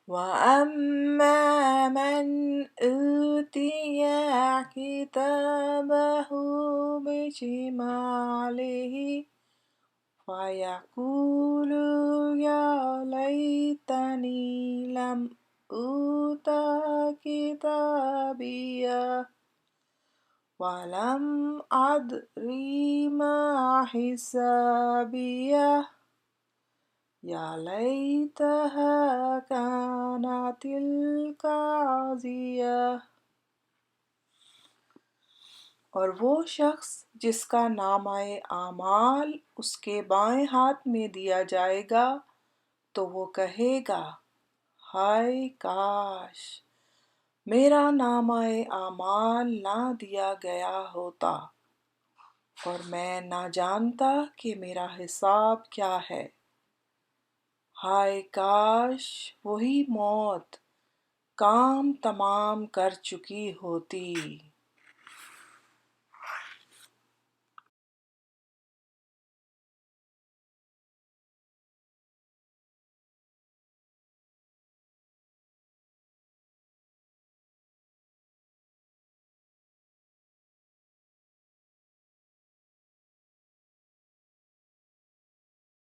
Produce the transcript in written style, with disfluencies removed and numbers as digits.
وأما من أوتي كتابه بشماله فيقول يا ليتني لم أوت كتابيه ولم أدر ما حسابيه يا ليتها كانت القاضية। और वो शख्स जिसका नामाए आमाल उसके बाएं हाथ में दिया जाएगा तो वो कहेगा, हाय काश मेरा नामाए आमाल ना दिया गया होता और मैं ना जानता कि मेरा हिसाब क्या है। हाय काश वही मौत काम तमाम कर चुकी होती।